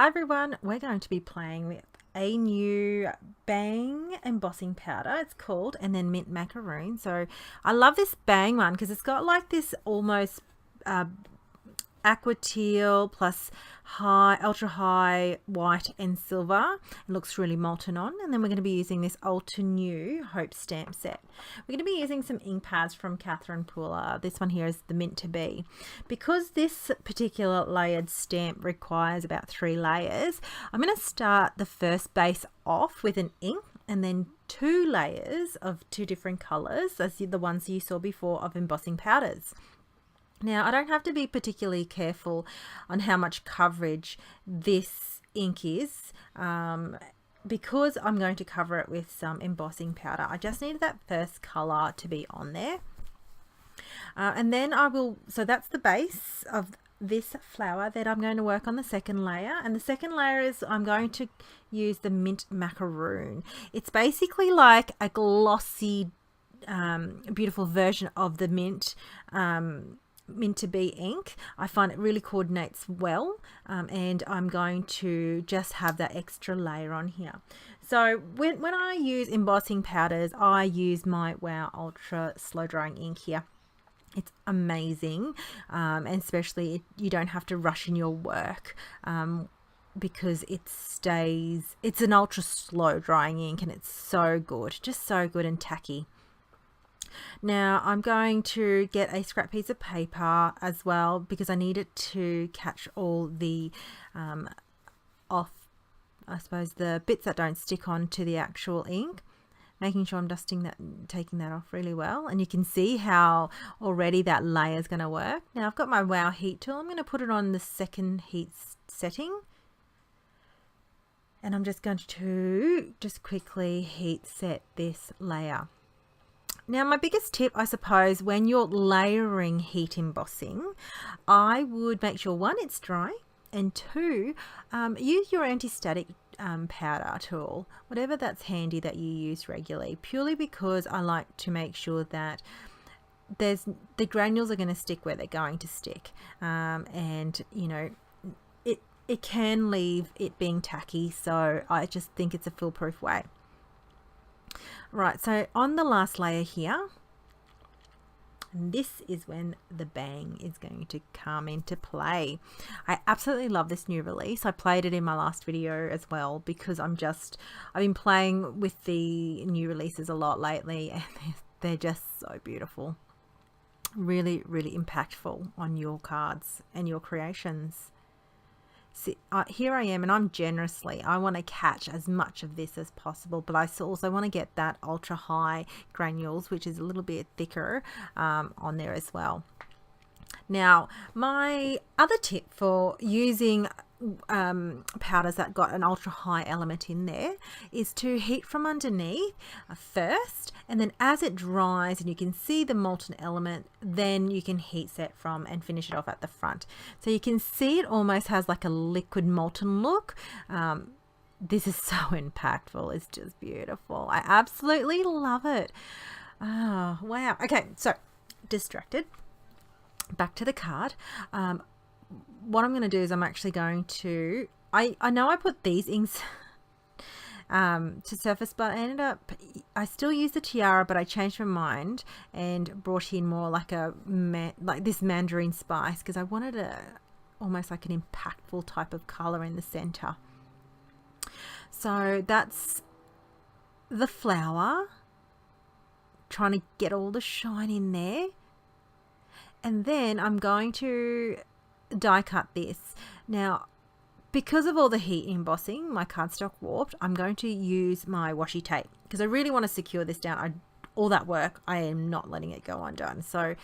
Hi everyone, we're going to be playing with a new Bang embossing powder, it's called, and then Mint Macaroon. So I love this Bang one because it's got like this almost aqua teal plus ultra high white and silver. It looks really molten on. And then we're going to be using this Altenew Hope stamp set. We're going to be using some ink pads from Catherine Pooler. This one here is the Mint to Be. Because this particular layered stamp requires about 3 layers, I'm going to start the first base off with an ink and then 2 layers of 2 different colors, as the ones you saw before of embossing powders. Now, I don't have to be particularly careful on how much coverage this ink is because I'm going to cover it with some embossing powder. I just need that first color to be on there. And then so that's the base of this flower. Then I'm going to work on the second layer. And the second layer is I'm going to use the Mint Macaroon. It's basically like a glossy, beautiful version of the Mint Mint to Be ink. I find it really coordinates well, and I'm going to just have that extra layer on here. So when I use embossing powders, I use my Wow Ultra slow drying ink here. It's amazing, and especially you don't have to rush in your work because it's an ultra slow drying ink, and it's so good, just so good and tacky. Now I'm going to get a scrap piece of paper as well because I need it to catch all the I suppose the bits that don't stick on to the actual ink, making sure I'm taking that off really well. And you can see how already that layer is going to work. Now I've got my Wow heat tool. I'm going to put it on the second heat setting, and I'm just going to quickly heat set this layer. Now, my biggest tip, I suppose, when you're layering heat embossing, I would make sure, 1, it's dry, and 2, use your anti-static powder tool, whatever that's handy that you use regularly, purely because I like to make sure that the granules are going to stick where they're going to stick, and you know, it can leave it being tacky, so I just think it's a foolproof way. Right, so on the last layer here, this is when the Bang is going to come into play. I absolutely love this new release. I played it in my last video as well because I've been playing with the new releases a lot lately, and they're just so beautiful. Really, really impactful on your cards and your creations. See, here I am, and I want to catch as much of this as possible, but I also want to get that ultra high granules, which is a little bit thicker, on there as well. Now, my other tip for using powders that got an ultra high element in there is to heat from underneath first, and then as it dries and you can see the molten element, then you can heat set from and finish it off at the front. So you can see it almost has like a liquid molten look. This is so impactful. It's just beautiful. I absolutely love it. Oh, wow. Okay, so distracted. Back to the card. What I'm going to do is I'm actually going to, I know I put these inks to surface, but I still use the tiara, but I changed my mind and brought in more like like this mandarin spice because I wanted almost like an impactful type of color in the center. So that's the flower, trying to get all the shine in there. And then I'm going to die cut this. Now, because of all the heat embossing, my cardstock warped, I'm going to use my washi tape because I really want to secure this down. All that work, I am not letting it go undone. So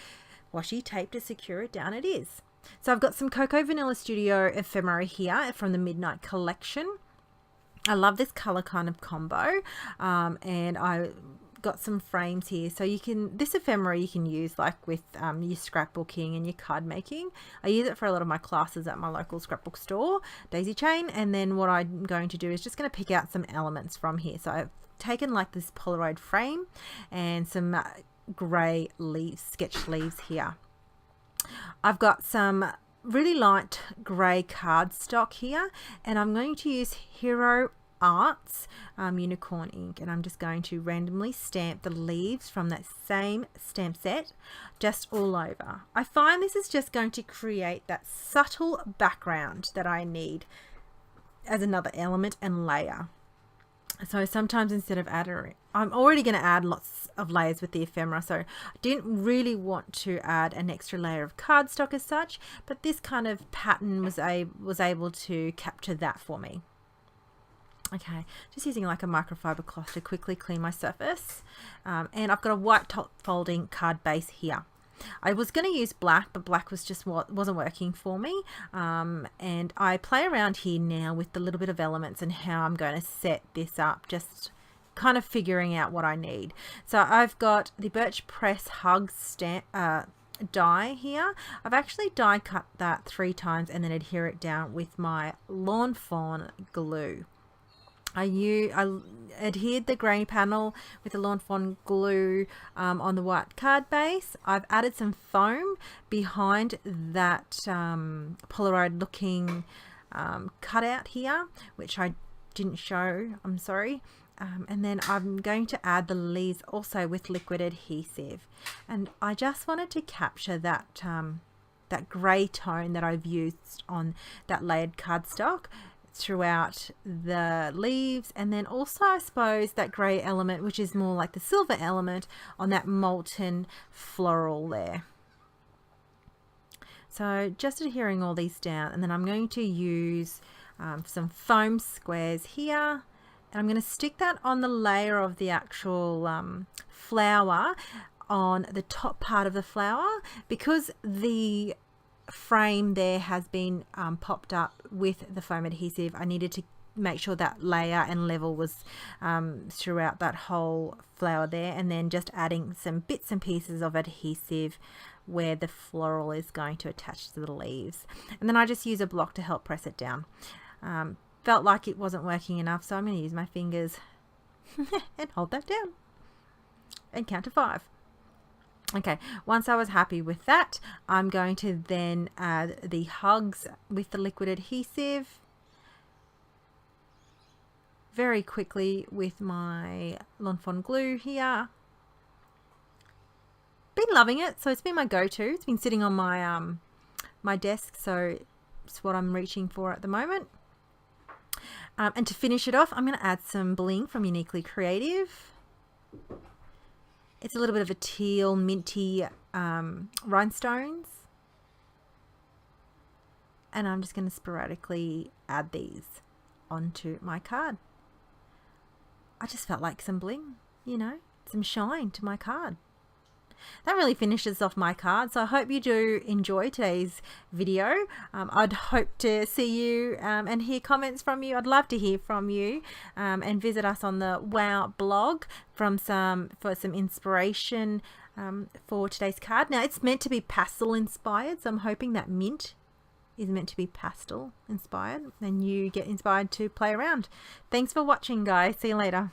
washi tape to secure it down it is. So I've got some Cocoa Vanilla Studio ephemera here from the Midnight Collection. I love this color kind of combo, and I got some frames here, so this ephemera you can use like with your scrapbooking and your card making. I use it for a lot of my classes at my local scrapbook store, Daisy Chain. And then what I'm going to do is just going to pick out some elements from here. So I've taken like this Polaroid frame and some grey leaves, sketch leaves here. I've got some really light grey cardstock here, and I'm going to use Hero Arts unicorn ink, and I'm just going to randomly stamp the leaves from that same stamp set just all over. I find this is just going to create that subtle background that I need as another element and layer. So sometimes instead of adding, I'm already going to add lots of layers with the ephemera, so I didn't really want to add an extra layer of cardstock as such, but this kind of pattern was able to capture that for me. Okay, just using like a microfiber cloth to quickly clean my surface, and I've got a white top folding card base here. I was going to use black, but black was just wasn't working for me, and I play around here now with the little bit of elements and how I'm going to set this up, just kind of figuring out what I need. So I've got the Birch Press Hug stamp die here. I've actually die cut that 3 times and then adhere it down with my Lawn Fawn glue. I adhered the grain panel with the Lawn Fawn glue on the white card base. I've added some foam behind that Polaroid looking cutout here, which I didn't show, I'm sorry. And then I'm going to add the leaves also with liquid adhesive. And I just wanted to capture that, that grey tone that I've used on that layered cardstock throughout the leaves, and then also I suppose that grey element, which is more like the silver element, on that molten floral there. So just adhering all these down, and then I'm going to use some foam squares here, and I'm going to stick that on the layer of the actual flower, on the top part of the flower, because the frame there has been popped up with the foam adhesive. I needed to make sure that layer and level was throughout that whole flower there, and then just adding some bits and pieces of adhesive where the floral is going to attach to the leaves, and then I just use a block to help press it down. Felt like it wasn't working enough, so I'm going to use my fingers and hold that down and count to 5. Okay, once I was happy with that, I'm going to then add the hugs with the liquid adhesive very quickly with my Lawn Fawn glue here. Been loving it, so it's been my go-to. It's been sitting on my my desk, so it's what I'm reaching for at the moment. And to finish it off, I'm going to add some bling from Uniquely Creative. It's a little bit of a teal, minty rhinestones. And I'm just going to sporadically add these onto my card. I just felt like some bling, you know, some shine to my card. That really finishes off my card, so I hope you do enjoy today's video. I'd hope to see you and hear comments from you. I'd love to hear from you, and visit us on the WOW blog for some inspiration for today's card. Now, it's meant to be pastel inspired, so I'm hoping that mint is meant to be pastel inspired and you get inspired to play around. Thanks for watching, guys. See you later.